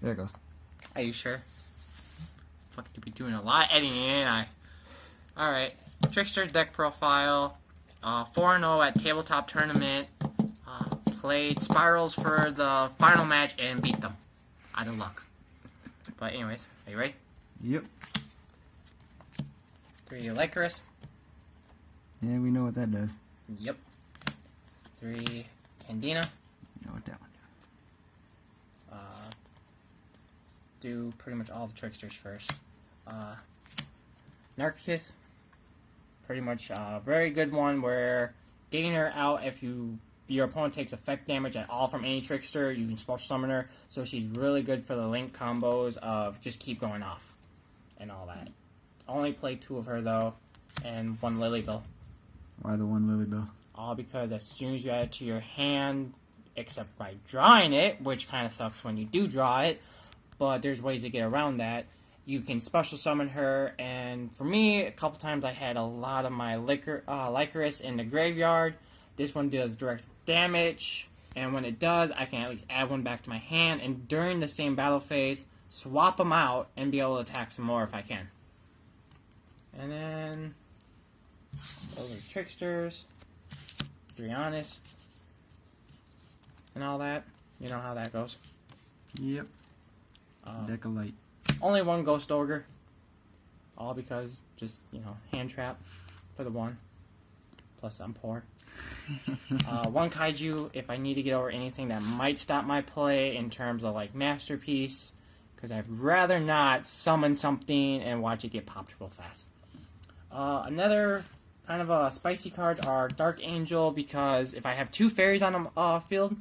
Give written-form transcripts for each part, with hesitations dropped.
There it goes. Are you sure? Fuck, you be doing a lot of editing, ain't I? Alright. Trickstar's deck profile. 4-0 at tabletop tournament. Played Spirals for the final match and beat them. Out of luck. But anyways, are you ready? Yep. 3 Lycoris. Yeah, we know what that does. Yep. 3 Candina. You know what that one Do pretty much all the Trickstars first. Narcissus. Pretty much a very good one where getting her out if your opponent takes effect damage at all from any Trickster, you can special summon her. So she's really good for the link combos of just keep going off and all that. Only play 2 of her though, and 1 Lilybell. Why the 1 Lilybell? All because as soon as you add it to your hand, except by drawing it, which kind of sucks when you do draw it, but there's ways to get around that. You can special summon her, and for me, a couple times I had a lot of my Lycoris in the graveyard. This one does direct damage, and when it does, I can at least add 1 back to my hand, and during the same battle phase, swap them out and be able to attack some more if I can. And then, those are Trickstars, Briannis, and all that. You know how that goes. Yep. Deck of Light. Only 1 Ghost Ogre. All because, just, hand trap for the 1. Plus, I'm poor. 1 Kaiju if I need to get over anything that might stop my play in terms of, like, Masterpiece. Because I'd rather not summon something and watch it get popped real fast. Another kind of spicy cards are Dark Angel, because if I have 2 fairies on the field,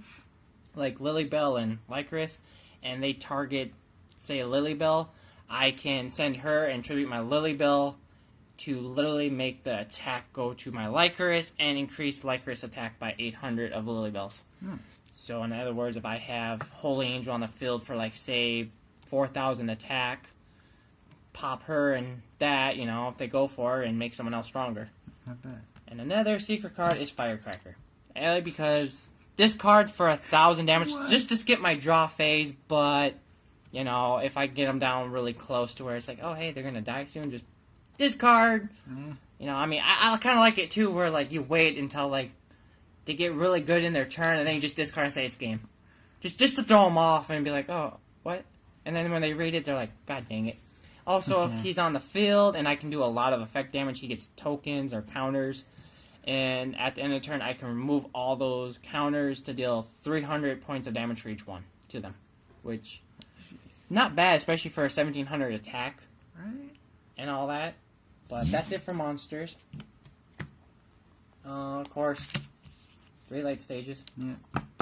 like Lilybell and Lycoris, and they target, say, a Lilybell, I can send her and tribute my Lilybell to literally make the attack go to my Lycoris and increase Lycoris attack by 800 of Lilybells. So in other words, if I have Holy Angel on the field for, like, say, 4,000 attack, pop her and that, if they go for her, and make someone else stronger. Not bad. And another secret card is Firecracker. A, because this card for 1,000 damage, just to skip my draw phase, but, if I get them down really close to where it's like, oh, hey, they're going to die soon, just discard. I kind of like it, too, where, like, you wait until, like, they get really good in their turn, and then you just discard and say it's game. Just to throw them off and be like, oh, what? And then when they read it, they're like, god dang it. Also, if he's on the field and I can do a lot of effect damage, he gets tokens or counters. And at the end of the turn, I can remove all those counters to deal 300 points of damage for each one to them. Which, not bad, especially for a 1,700 attack. Right. And all that. But that's it for monsters. Of course, 3 light stages. Yeah.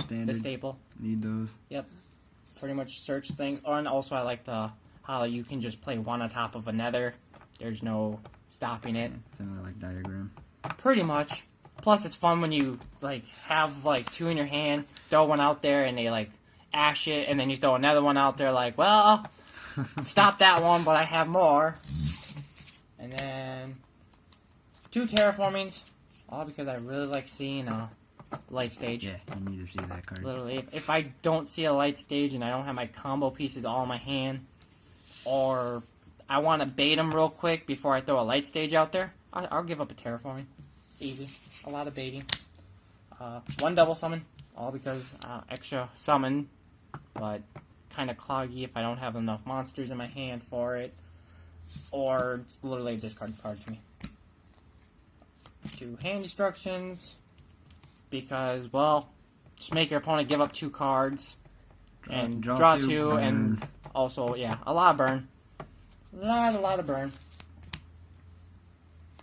Standard. The staple. Need those. Yep. Pretty much search things. And also I like how you can just play 1 on top of another. There's no stopping it. Similar like diagram. Pretty much. Plus it's fun when you have 2 in your hand, throw 1 out there and they ash it, and then you throw another one out there well, stop that one, but I have more. And then 2 terraformings. All because I really like seeing light stage. Yeah, you need to see that card. Literally, if I don't see a light stage and I don't have my combo pieces all in my hand, or I want to bait them real quick before I throw a light stage out there, I'll give up a terraforming. It's easy. A lot of baiting. 1 double summon, all because extra summon, but kind of cloggy if I don't have enough monsters in my hand for it, or it's literally a discard card to me. 2 hand destructions, because, well, just make your opponent give up 2 cards, and draw 2, and also, yeah, a lot of burn. A lot of burn.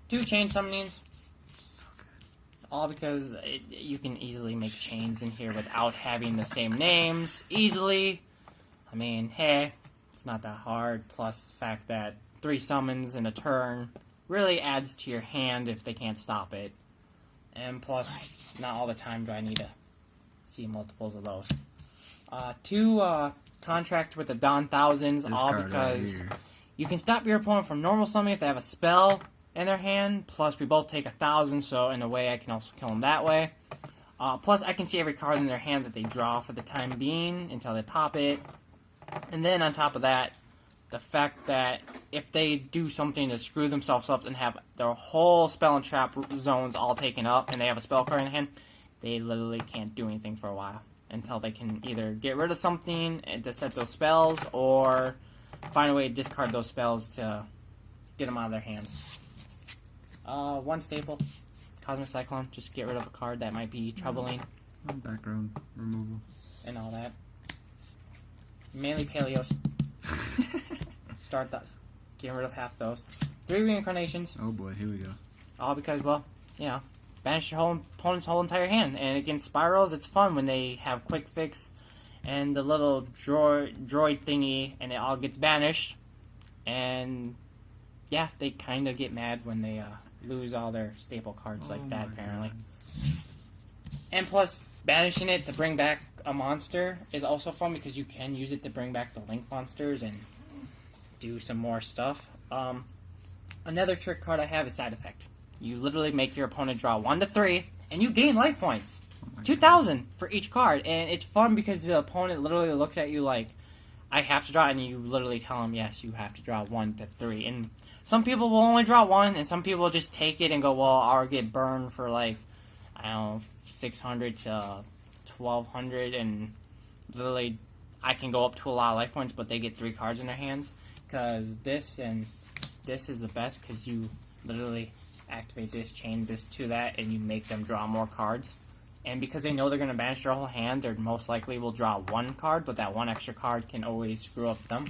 2 chain summonings. So good. All because you can easily make chains in here without having the same names easily. I mean, hey, it's not that hard. Plus the fact that 3 summons in a turn really adds to your hand if they can't stop it. And plus, not all the time do I need to see multiples of those. 2 contract with the Dawn Thousands, This all card because right here. you can stop your opponent from normal summoning if they have a spell in their hand. Plus, we both take 1,000, so in a way I can also kill them that way. Plus, I can see every card in their hand that they draw for the time being until they pop it. And then on top of that, the fact that if they do something to screw themselves up and have their whole spell and trap zones all taken up and they have a spell card in hand, they literally can't do anything for a while until they can either get rid of something to set those spells or find a way to discard those spells to get them out of their hands. One staple, Cosmic Cyclone, just get rid of a card that might be troubling Background removal. and all that. Mainly Paleos. Start those. Getting rid of half those. 3 reincarnations. Oh boy, here we go. All because, well, you know, banish your whole opponent's whole entire hand. And against spirals, it's fun when they have quick fix and the little droid thingy, and it all gets banished. And yeah, they kind of get mad when they lose all their staple cards like that, apparently. God. And plus, banishing it to bring back a monster is also fun because you can use it to bring back the Link monsters and do some more stuff. Another trick card I have is Side Effect. You literally make your opponent draw 1 to 3, and you gain life points. 2,000 for each card, and it's fun because the opponent literally looks at you like, I have to draw, and you literally tell them, yes, you have to draw 1 to 3. And some people will only draw 1, and some people just take it and go, well, I'll get burned for like, I don't know, 600 to 1,200, and literally I can go up to a lot of life points, but they get 3 cards in their hands. Because this and this is the best because you literally activate this, chain this to that, and you make them draw more cards. And because they know they're going to banish their whole hand, they most likely will draw 1 card, but that 1 extra card can always screw up them.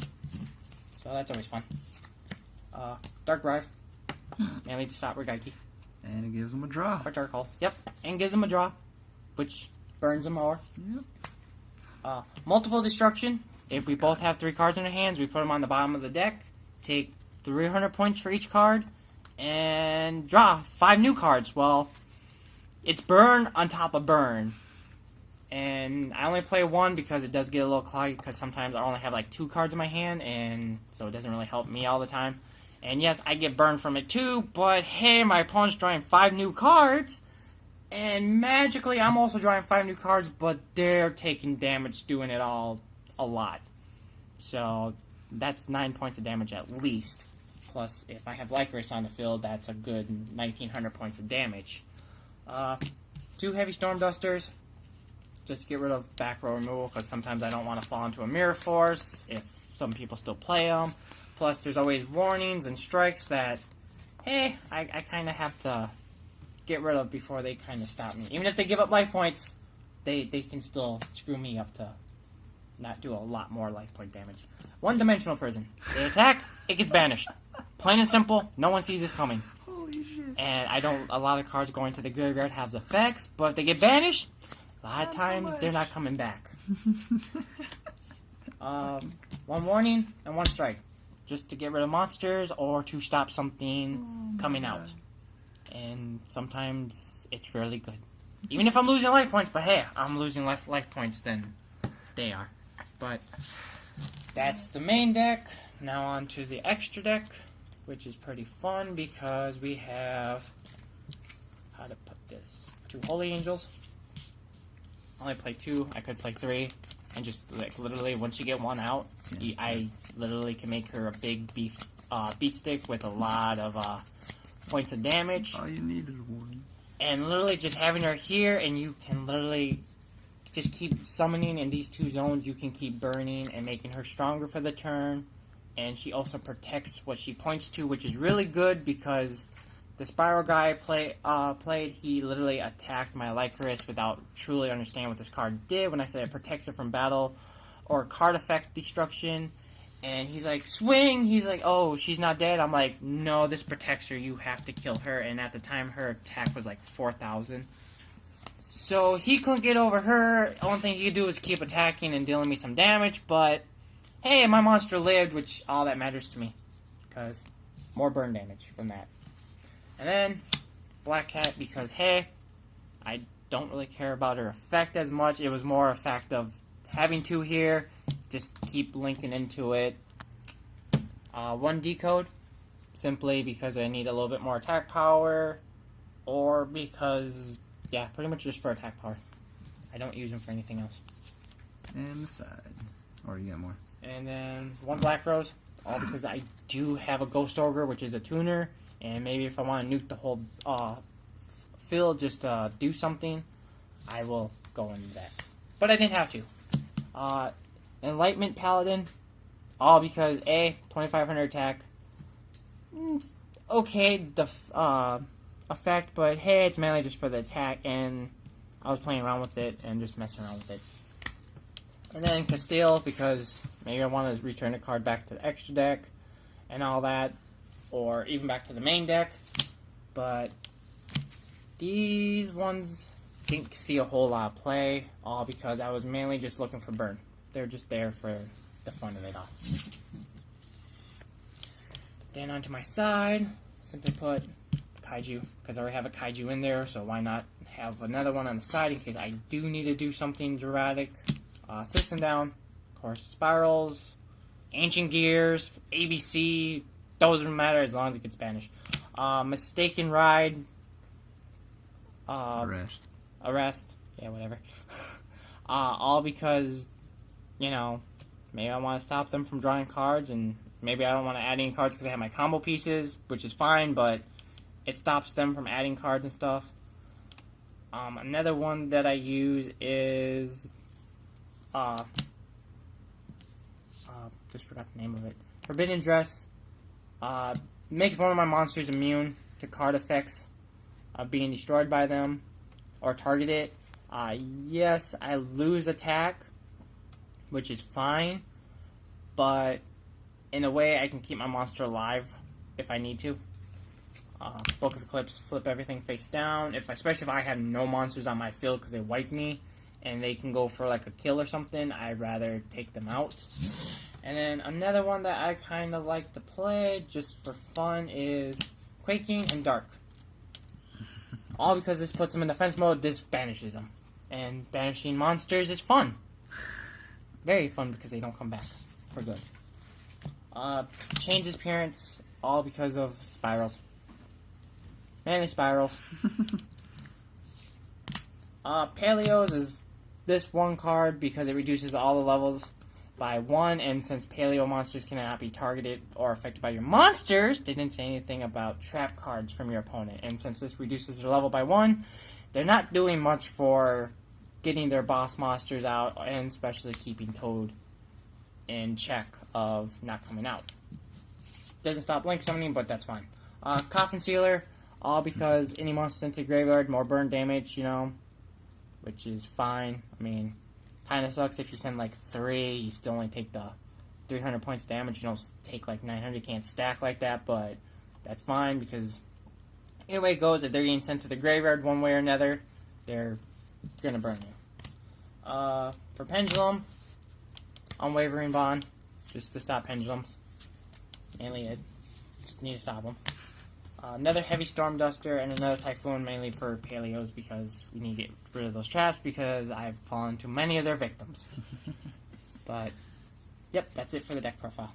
So that's always fun. Dark Bribe, mainly to stop Regaiki. And it gives them a draw. Or Dark Hole. Yep, and gives them a draw, which burns them more. Yep. Multiple Destruction. If we both have 3 cards in our hands, we put them on the bottom of the deck, take 300 points for each card, and draw 5 new cards. Well, it's burn on top of burn. And I only play 1 because it does get a little cloggy because sometimes I only have like 2 cards in my hand, and so it doesn't really help me all the time. And yes, I get burned from it too, but hey, my opponent's drawing 5 new cards, and magically I'm also drawing 5 new cards, but they're taking damage doing it all a lot. So that's 9 points of damage at least. Plus, if I have Lycoris on the field, that's a good 1,900 points of damage. 2 Heavy Storm Dusters, just to get rid of back row removal, because sometimes I don't want to fall into a Mirror Force if some people still play them. Plus, there's always warnings and strikes that, hey, I kind of have to get rid of before they kind of stop me. Even if they give up life points, they can still screw me up to not do a lot more life point damage. One-dimensional prison. They attack, it gets banished. Plain and simple, no one sees this coming. Holy shit. And a lot of cards going to the graveyard have effects, but if they get banished, a lot of times they're not coming back. 1 warning and 1 strike. Just to get rid of monsters or to stop something coming out. And sometimes it's really good. Even if I'm losing life points, but hey, I'm losing less life points than they are. But that's the main deck. Now on to the extra deck, which is pretty fun because we have, how to put this, 2 Holy Angels. I only play 2, I could play 3, and just like literally once you get 1 out, I literally can make her a big beat stick with a lot of points of damage. All you need is 1. And literally just having her here, and you can literally just keep summoning in these 2 zones. You can keep burning and making her stronger for the turn. And she also protects what she points to, which is really good because the Spiral guy played, he literally attacked my Lycoris without truly understanding what this card did. When I said it protects her from battle or card effect destruction. And he's like, swing! He's like, oh, she's not dead. I'm like, no, this protects her. You have to kill her. And at the time, her attack was like 4,000. So he couldn't get over her. The only thing he could do was keep attacking and dealing me some damage. But, hey, my monster lived, which all that matters to me. Because more burn damage from that. And then, Black Cat, because, hey, I don't really care about her effect as much. It was more a fact of having 2 here, just keep linking into it. 1 Decode, simply because I need a little bit more attack power, or because, yeah, pretty much just for attack power. I don't use them for anything else. And the side. Or you got more? And then 1 Black Rose, all because I do have a Ghost Ogre, which is a tuner, and maybe if I want to nuke the whole field just to do something, I will go into that. But I didn't have to. Enlightenment Paladin, all because A, 2500 attack, okay, the effect, but hey, it's mainly just for the attack, and I was playing around with it and just messing around with it. And then Castile, because maybe I want to return a card back to the extra deck and all that, or even back to the main deck. But these ones didn't see a whole lot of play, all because I was mainly just looking for burn. They're just there for the fun of it all. Then onto my side, simply put Kaiju, because I already have a Kaiju in there, so why not have another one on the side in case I do need to do something dramatic. System down, of course, Spirals, Ancient Gears, ABC, doesn't matter as long as it gets banished. Mistaken Ride, Arrest, yeah, whatever. All because, you know, maybe I want to stop them from drawing cards, and maybe I don't want to add any cards because I have my combo pieces, which is fine, but it stops them from adding cards and stuff. Another one that I use is just forgot the name of it. Forbidden Dress. Makes one of my monsters immune to card effects being destroyed by them or targeted. Yes, I lose attack, which is fine, but in a way I can keep my monster alive if I need to. Book of Eclipse, flip everything face down. Especially if I have no monsters on my field because they wipe me and they can go for like a kill or something, I'd rather take them out. And then another one that I kind of like to play just for fun is Quaking and Dark. All because this puts them in defense mode, this banishes them. And banishing monsters is fun. Very fun because they don't come back for good. Changes appearance, all because of Spirals. Mainly Spirals. Paleos is this one card because it reduces all the levels by 1, and since Paleo monsters cannot be targeted or affected by your monsters, they didn't say anything about trap cards from your opponent. And since this reduces their level by 1, they're not doing much for getting their boss monsters out, and especially keeping Toad in check of not coming out. Doesn't stop Link summoning, but that's fine. Coffin Sealer, all because any monster into graveyard, more burn damage, you know, which is fine. I mean, kind of sucks if you send like 3, you still only take the 300 points of damage. You don't take like 900, you can't stack like that, but that's fine because either way it goes, if they're getting sent to the graveyard one way or another, they're gonna burn you. For Pendulum, Unwavering Bond, just to stop pendulums. Mainly it. Just need to stop them. Another Heavy Storm Duster and another Typhoon, mainly for Paleos because we need to get rid of those traps because I've fallen to many of their victims. But, yep, that's it for the deck profile.